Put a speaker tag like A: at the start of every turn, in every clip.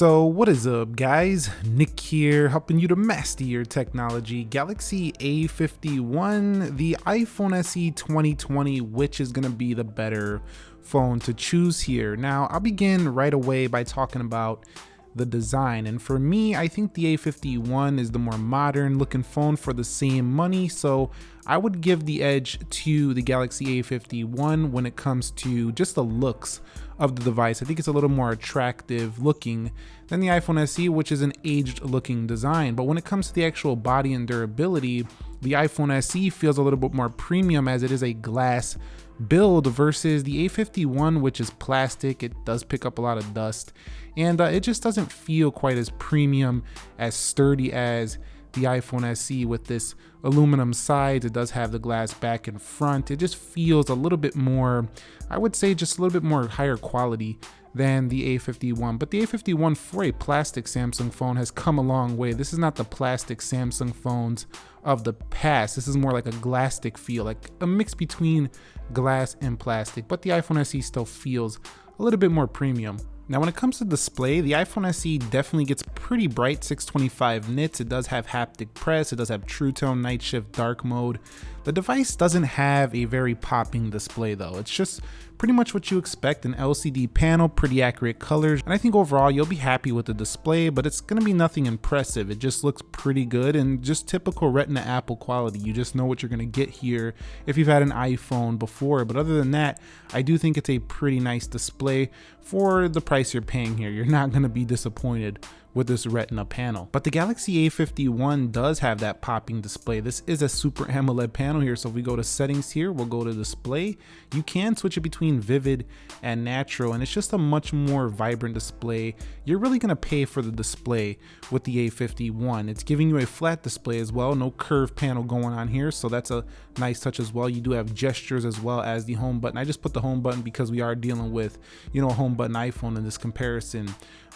A: So what is up guys, Nick here helping you to master your technology. Galaxy A51, the iPhone SE 2020, which is going to be the better phone to choose here. Now I'll begin right away by talking about the design, and for me I think the A51 is the more modern looking phone for the same money, so I would give the edge to the Galaxy A51 when it comes to just the looks of the device. I think it's a little more attractive looking than the iPhone SE, which is an aged looking design. But when it comes to the actual body and durability, the iPhone SE feels a little bit more premium as it is a glass build versus the A51, which is plastic. It does pick up a lot of dust, and it just doesn't feel quite as premium, as sturdy as the iPhone SE with this aluminum sides. It does have the glass back and front. It just feels a little bit more, I would say just a little bit more higher quality than the A51. But the A51 for a plastic Samsung phone has come a long way. This is not the plastic Samsung phones of the past. This is more like a glass-stick feel, like a mix between glass and plastic, but the iPhone SE still feels a little bit more premium. Now when it comes to display, the iPhone SE definitely gets pretty bright 625 nits. It does have haptic press, it does have True Tone, Night Shift, Dark Mode. The device doesn't have a very popping display though. It's just pretty much what you expect, an LCD panel, pretty accurate colors, and I think overall you'll be happy with the display, but it's gonna be nothing impressive. It just looks pretty good and just typical Retina Apple quality. You just know what you're gonna get here if you've had an iPhone before, but other than that, I do think it's a pretty nice display for the price you're paying here. You're not gonna be disappointed with this Retina panel. But the Galaxy A51 does have that popping display. This is a Super AMOLED panel here, so if we go to settings here, we'll go to display. You can switch it between vivid and natural, and it's just a much more vibrant display. You're really gonna pay for the display with the A51. It's giving you a flat display as well, no curved panel going on here, so that's a nice touch as well. You do have gestures as well as the home button. I just put the home button because we are dealing with, you know, a home button iPhone in this comparison.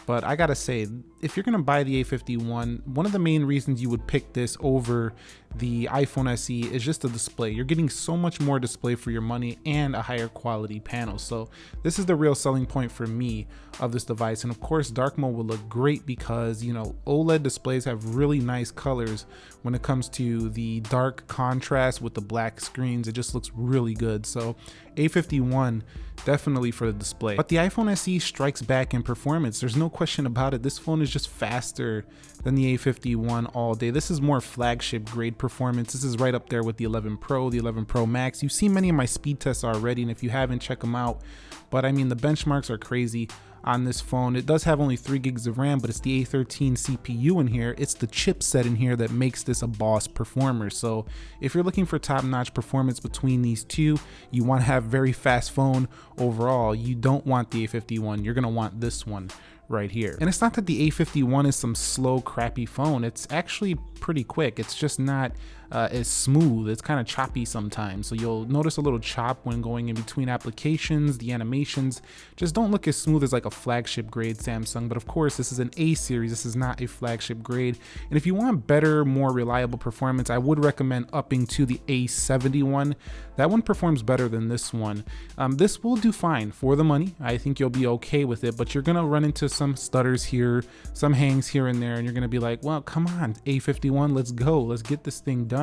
A: But I gotta say, if you're gonna buy the A51, one of the main reasons you would pick this over the iPhone SE is just the display. You're getting so much more display for your money and a higher quality panel. So this is the real selling point for me of this device. And of course, dark mode will look great because, you know, OLED displays have really nice colors when it comes to the dark contrast with the black screens. It just looks really good. So A51 definitely for the display. But the iPhone SE strikes back in performance. There's no question about it. This phone is just faster than the A51 all day. This is more flagship grade performance. This is right up there with the 11 Pro, the 11 Pro Max. You've seen many of my speed tests already, and if you haven't, check them out. But I mean, the benchmarks are crazy on this phone. It does have only 3 gigs of RAM, but it's the A13 CPU in here. It's the chipset in here that makes this a boss performer. So if you're looking for top-notch performance between these two, you want to have very fast phone overall, you don't want the A51. You're gonna want this one right here. And it's not that the A51 is some slow, crappy phone. It's actually pretty quick. It's just not as smooth. It's kind of choppy sometimes. So you'll notice a little chop when going in between applications. The animations just don't look as smooth as like a flagship grade Samsung. But of course, this is an A series. This is not a flagship grade. And if you want better, more reliable performance, I would recommend upping to the A71. That one performs better than this one. This will do fine for the money. I think you'll be okay with it, but you're gonna run into some stutters here, some hangs here and there, and you're gonna be like, well, come on, A51, let's go, let's get this thing done.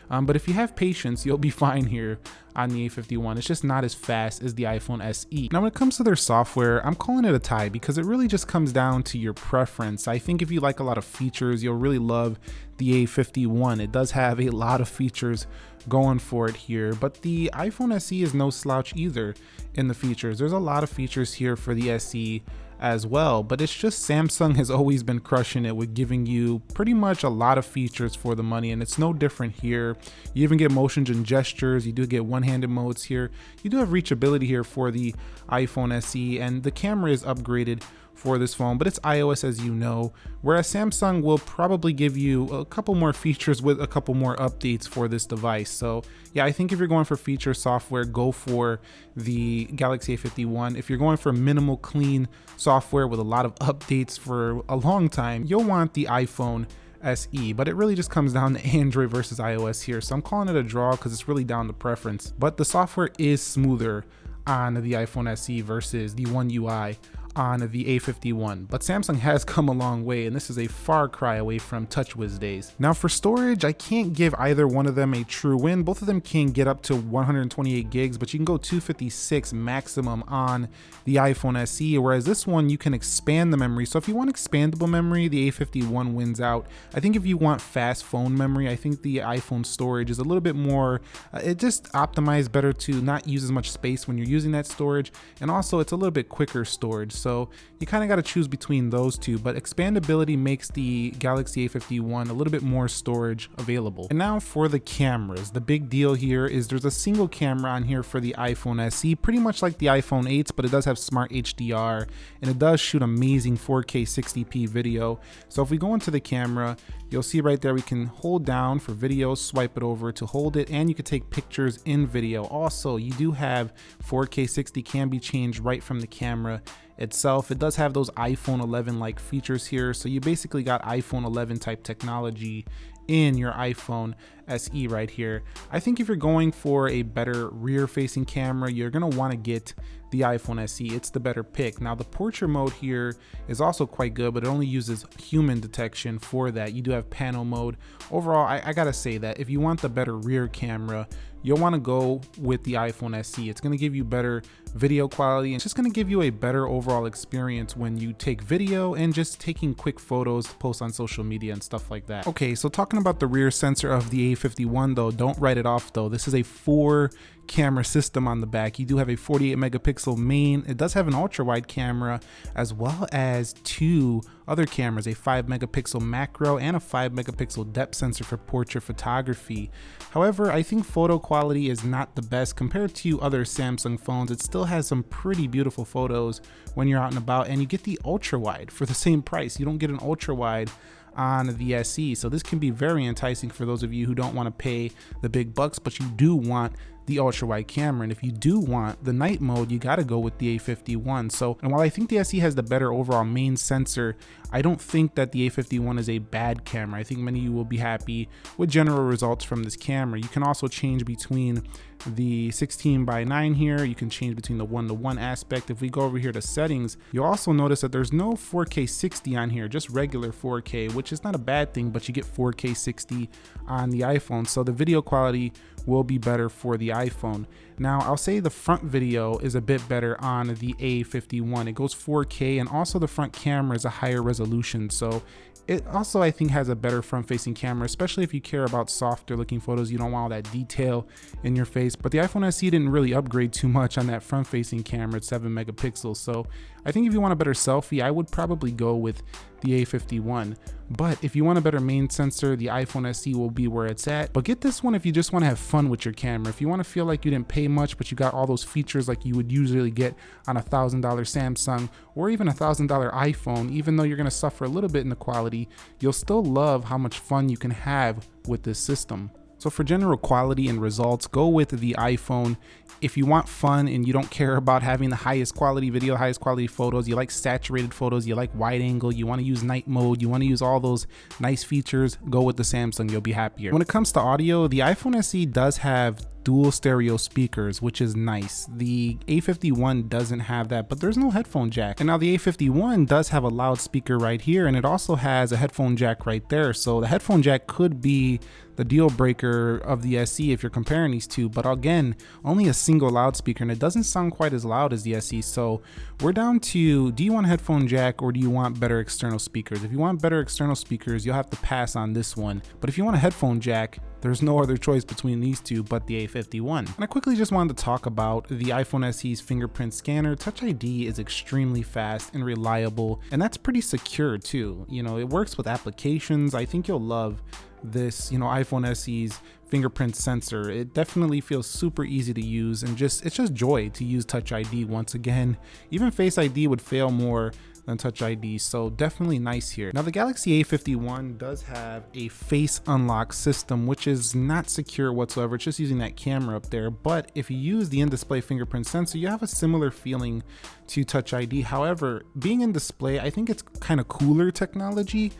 A: But if you have patience, you'll be fine here on the A51. It's just not as fast as the iPhone SE. Now when it comes to their software, I'm calling it a tie because it really just comes down to your preference. I think if you like a lot of features, you'll really love the A51. It does have a lot of features going for it here, but the iPhone SE is no slouch either in the features. There's a lot of features here for the SE as well, but it's just Samsung has always been crushing it with giving you pretty much a lot of features for the money, and it's no different here. You even get motions and gestures. You do get one-handed modes here. You do have reachability here for the iPhone SE, and the camera is upgraded for this phone, but it's iOS, as you know, whereas Samsung will probably give you a couple more features with a couple more updates for this device. So yeah, I think if you're going for feature software, go for the Galaxy A51. If you're going for minimal clean software with a lot of updates for a long time, you'll want the iPhone SE, but it really just comes down to Android versus iOS here. So I'm calling it a draw because it's really down to preference, but the software is smoother on the iPhone SE versus the One UI on the A51, but Samsung has come a long way, and this is a far cry away from TouchWiz days. Now for storage, I can't give either one of them a true win. Both of them can get up to 128 gigs, but you can go 256 maximum on the iPhone SE, whereas this one you can expand the memory. So if you want expandable memory, the A51 wins out. I think if you want fast phone memory, I think the iPhone storage is a little bit more, it just optimized better to not use as much space when you're using that storage, and also it's a little bit quicker storage. So you kind of got to choose between those two, but expandability makes the Galaxy A51 a little bit more storage available. And now for the cameras. The big deal here is there's a single camera on here for the iPhone SE, pretty much like the iPhone 8s, but it does have smart HDR and it does shoot amazing 4K 60p video. So if we go into the camera, you'll see right there we can hold down for video, swipe it over to hold it, and you can take pictures in video. Also, you do have 4K 60 can be changed right from the camera itself. It does have those iPhone 11 like features here, so you basically got iPhone 11 type technology in your iPhone SE right here. I think if you're going for a better rear facing camera, you're gonna want to get the iPhone SE. It's the better pick. Now the portrait mode here is also quite good, but it only uses human detection for that. You do have panel mode. Overall, I gotta say that if you want the better rear camera, you'll want to go with the iPhone SE. It's going to give you better video quality, and it's just going to give you a better overall experience when you take video and just taking quick photos to post on social media and stuff like that. Okay, so talking about the rear sensor of the A51 though, don't write it off though. This is a 4 camera system on the back. You do have a 48 megapixel main. It does have an ultra wide camera as well as 2 other cameras, a 5 megapixel macro and a 5 megapixel depth sensor for portrait photography. However, I think photo quality is not the best compared to other Samsung phones. It still has some pretty beautiful photos when you're out and about, and you get the ultra wide for the same price. You don't get an ultra wide on the SE, so this can be very enticing for those of you who don't want to pay the big bucks, but you do want the ultra wide camera. And if you do want the night mode, you got to go with the A51. So, and while I think the SE has the better overall main sensor, I don't think that the A51 is a bad camera. I think many of you will be happy with general results from this camera. You can also change between the 16:9 here. You can change between the 1:1 aspect. If we go over here to settings, you'll also notice that there's no 4K 60 on here, just regular 4K, which is not a bad thing, but you get 4K 60 on the iPhone. So the video quality will be better for the iPhone. Now, I'll say the front video is a bit better on the A51. It goes 4K, and also the front camera is a higher resolution. So it also, I think, has a better front-facing camera, especially if you care about softer looking photos. You don't want all that detail in your face. But the iPhone SE didn't really upgrade too much on that front-facing camera at 7 megapixels. So I think if you want a better selfie, I would probably go with the A51. But if you want a better main sensor, the iPhone SE will be where it's at. But get this one if you just want to have fun with your camera. If you want to feel like you didn't pay much, but you got all those features like you would usually get on a $1,000 Samsung or even a $1,000 iPhone, even though you're going to suffer a little bit in the quality, you'll still love how much fun you can have with this system. So for general quality and results, go with the iPhone. If you want fun and you don't care about having the highest quality video, highest quality photos, you like saturated photos, you like wide angle, you want to use night mode, you want to use all those nice features, go with the Samsung, you'll be happier. When it comes to audio, the iPhone SE does have dual stereo speakers, which is nice. The A51 doesn't have that, but there's no headphone jack. And now the A51 does have a loudspeaker right here, and it also has a headphone jack right there. So the headphone jack could be the deal breaker of the SE if you're comparing these two, but again, only a single loudspeaker, and it doesn't sound quite as loud as the SE. So we're down to, do you want a headphone jack or do you want better external speakers? If you want better external speakers, you'll have to pass on this one. But if you want a headphone jack, there's no other choice between these two but the A51. And I quickly just wanted to talk about the iPhone SE's fingerprint scanner. Touch ID is extremely fast and reliable, and that's pretty secure too. You know, it works with applications. I think you'll love this, iPhone SE's fingerprint sensor. It definitely feels super easy to use, and it's just joy to use Touch ID once again. Even Face ID would fail more than Touch ID, so definitely nice here. Now the Galaxy A51 does have a face unlock system, which is not secure whatsoever. It's just using that camera up there, but if you use the in-display fingerprint sensor, you have a similar feeling to Touch ID. However, being in display, I think it's kind of cooler technology,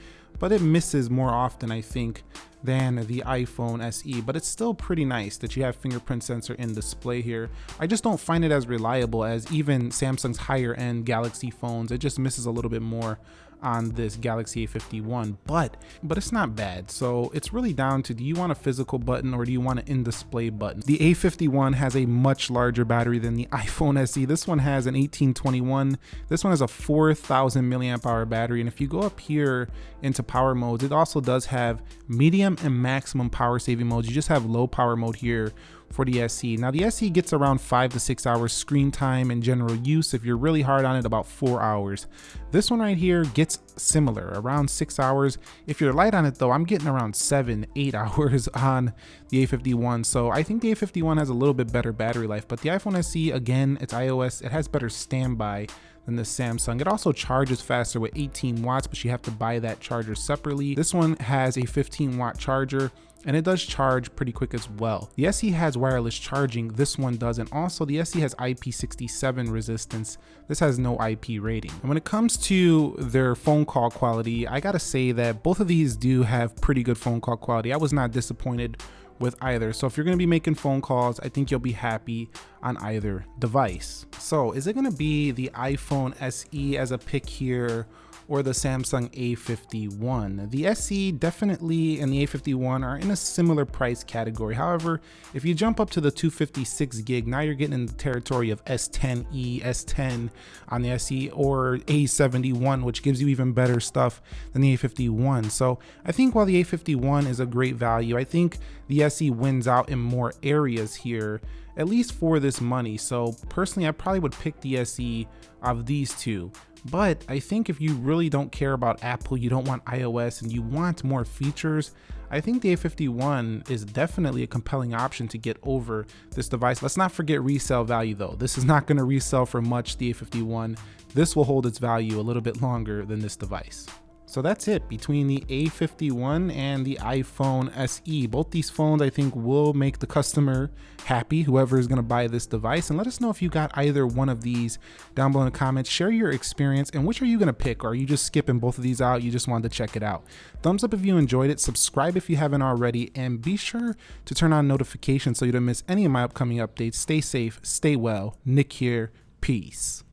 A: but it misses more often, I think, than the iPhone SE, but it's still pretty nice that you have fingerprint sensor in display here. I just don't find it as reliable as even Samsung's higher end Galaxy phones. It just misses a little bit more on this Galaxy A51, but it's not bad. So it's really down to, do you want a physical button or do you want an in-display button? The A51 has a much larger battery than the iPhone SE. This one has an 1821. This one has a 4,000 milliamp hour battery. And if you go up here into power modes, it also does have medium and maximum power saving modes. You just have low power mode here for the SE. Now the SE gets around 5 to 6 hours screen time in general use. If you're really hard on it, about 4 hours. This one right here gets similar, around 6 hours. If you're light on it though, I'm getting around 7-8 hours on the A51. So I think the A51 has a little bit better battery life, but the iPhone SE, again, it's iOS, it has better standby than the Samsung. It also charges faster with 18 watts, but you have to buy that charger separately. This one has a 15-watt charger, and it does charge pretty quick as well. The SE has wireless charging, this one doesn't. Also, the SE has IP67 resistance. This has no IP rating. And when it comes to their phone call quality, I gotta say that both of these do have pretty good phone call quality. I was not disappointed with either. So if you're gonna be making phone calls, I think you'll be happy on either device. So is it gonna be the iPhone SE as a pick here, or the Samsung A51? The SE definitely and the A51 are in a similar price category. However, if you jump up to the 256 gig, now you're getting in the territory of S10e, S10 on the SE, or A71, which gives you even better stuff than the A51. So I think while the A51 is a great value, I think the SE wins out in more areas here, at least for this money. So personally, I probably would pick the SE of these two. But I think if you really don't care about Apple, you don't want iOS, and you want more features, I think the A51 is definitely a compelling option to get over this device. Let's not forget resale value though. This is not going to resell for much, the A51. This will hold its value a little bit longer than this device. So that's it between the A51 and the iPhone SE. Both these phones I think will make the customer happy, whoever is gonna buy this device. And let us know if you got either one of these down below in the comments. Share your experience and which are you gonna pick? Or are you just skipping both of these out? You just wanted to check it out. Thumbs up if you enjoyed it, subscribe if you haven't already, and be sure to turn on notifications so you don't miss any of my upcoming updates. Stay safe, stay well. Nick here, peace.